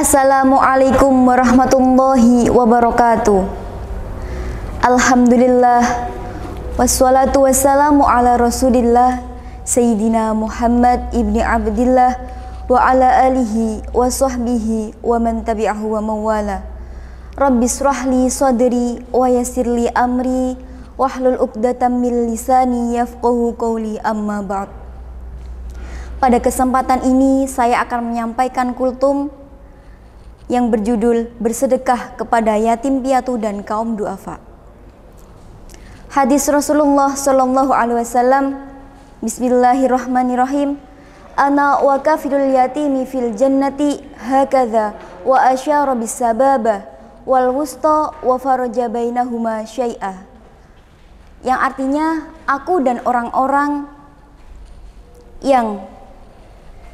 Assalamualaikum warahmatullahi wabarakatuh. Alhamdulillah, wassalatu wassalamu ala rasulillah Sayyidina Muhammad ibni Abdillah wa ala alihi wa sahbihi wa man tabi'ahu wa mawala. Rabbi srahli sadri wa yassirli amri wahlul uqdatam min lisani yafqahu qawli, amma ba'd. Pada kesempatan ini saya akan menyampaikan kultum yang berjudul bersedekah kepada yatim piatu dan kaum duafa. Hadis Rasulullah sallallahu alaihi wasallam, Bismillahirrahmanirrahim. Ana wa kafirul yatimi fil jannati hakadha wa asyara bis sababa wal wusta wa faraja bainahuma syai'ah. Yang artinya, aku dan orang-orang yang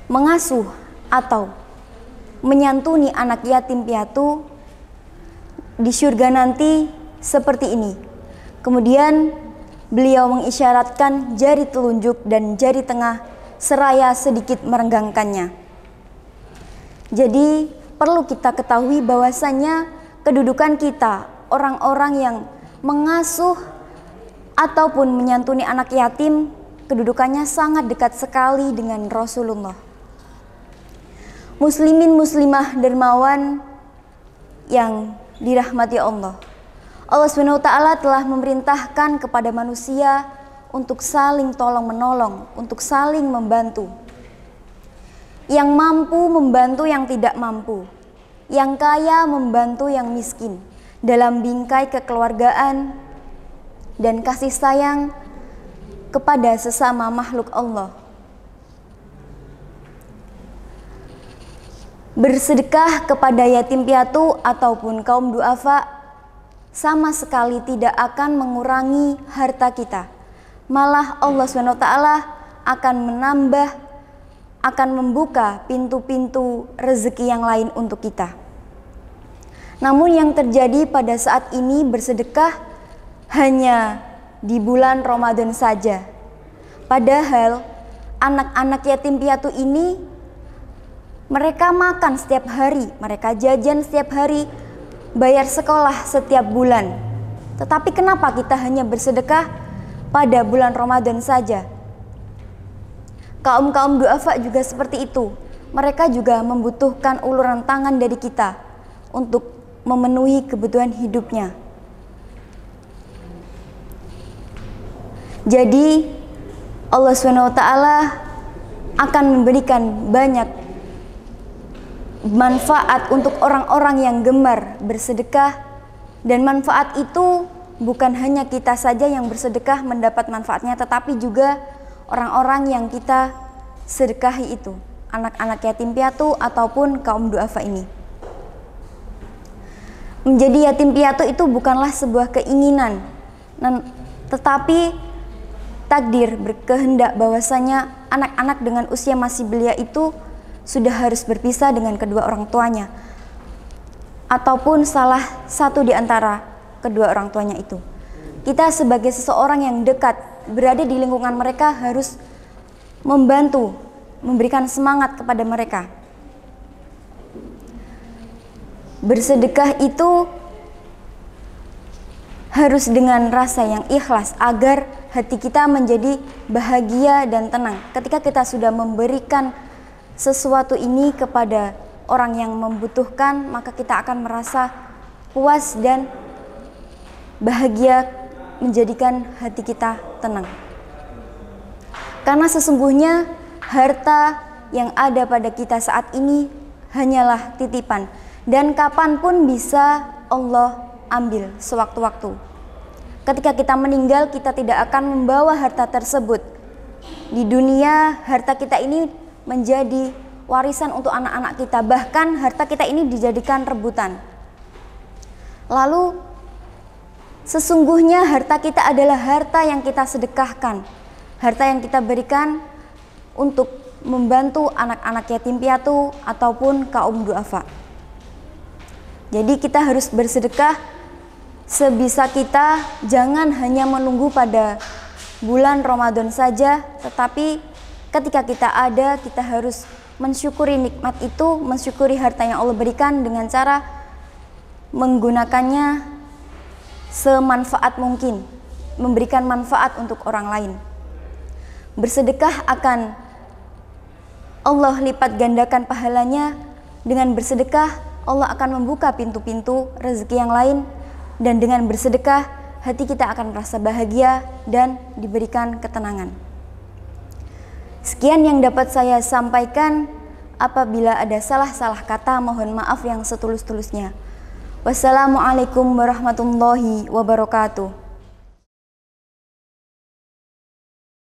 mengasuh atau menyantuni anak yatim piatu di surga nanti seperti ini. Kemudian beliau mengisyaratkan jari telunjuk dan jari tengah seraya sedikit merenggangkannya. Jadi perlu kita ketahui bahwasannya kedudukan kita, orang-orang yang mengasuh ataupun menyantuni anak yatim, kedudukannya sangat dekat sekali dengan Rasulullah. Muslimin muslimah dermawan yang dirahmati Allah. Allah SWT telah memerintahkan kepada manusia untuk saling tolong menolong, untuk saling membantu. Yang mampu membantu yang tidak mampu, yang kaya membantu yang miskin, dalam bingkai kekeluargaan dan kasih sayang kepada sesama makhluk Allah. Bersedekah kepada yatim piatu ataupun kaum duafa sama sekali tidak akan mengurangi harta kita. Malah Allah SWT akan menambah, akan membuka pintu-pintu rezeki yang lain untuk kita. Namun yang terjadi pada saat ini, bersedekah hanya di bulan Ramadan saja. Padahal anak-anak yatim piatu ini mereka makan setiap hari, mereka jajan setiap hari, bayar sekolah setiap bulan. Tetapi kenapa kita hanya bersedekah pada bulan Ramadan saja? Kaum-kaum duafa juga seperti itu. Mereka juga membutuhkan uluran tangan dari kita untuk memenuhi kebutuhan hidupnya. Jadi Allah SWT akan memberikan banyak manfaat untuk orang-orang yang gemar bersedekah, dan manfaat itu bukan hanya kita saja yang bersedekah mendapat manfaatnya, tetapi juga orang-orang yang kita sedekahi itu, anak-anak yatim piatu ataupun kaum duafa ini. Menjadi yatim piatu itu bukanlah sebuah keinginan, tetapi takdir berkehendak bahwasanya anak-anak dengan usia masih belia itu sudah harus berpisah dengan kedua orang tuanya, ataupun salah satu di antara kedua orang tuanya itu. Kita sebagai seseorang yang dekat, berada di lingkungan mereka, harus membantu, memberikan semangat kepada mereka. Bersedekah itu harus dengan rasa yang ikhlas agar hati kita menjadi bahagia dan tenang. Ketika kita sudah memberikan sesuatu ini kepada orang yang membutuhkan, maka kita akan merasa puas dan bahagia, menjadikan hati kita tenang. Karena sesungguhnya harta yang ada pada kita saat ini hanyalah titipan, dan kapanpun bisa Allah ambil sewaktu-waktu. Ketika kita meninggal, kita tidak akan membawa harta tersebut. Di dunia, harta kita ini menjadi warisan untuk anak-anak kita, bahkan harta kita ini dijadikan rebutan. Lalu sesungguhnya harta kita adalah harta yang kita sedekahkan, harta yang kita berikan untuk membantu anak-anak yatim piatu ataupun kaum duafa. Jadi kita harus bersedekah sebisa kita, jangan hanya menunggu pada bulan Ramadan saja, tetapi ketika kita ada, kita harus mensyukuri nikmat itu, mensyukuri harta yang Allah berikan dengan cara menggunakannya semanfaat mungkin, memberikan manfaat untuk orang lain. Bersedekah akan Allah lipat gandakan pahalanya. Dengan bersedekah Allah akan membuka pintu-pintu rezeki yang lain, dan dengan bersedekah hati kita akan merasa bahagia dan diberikan ketenangan. Sekian yang dapat saya sampaikan. Apabila ada salah-salah kata, mohon maaf yang setulus-tulusnya. Wassalamualaikum warahmatullahi wabarakatuh.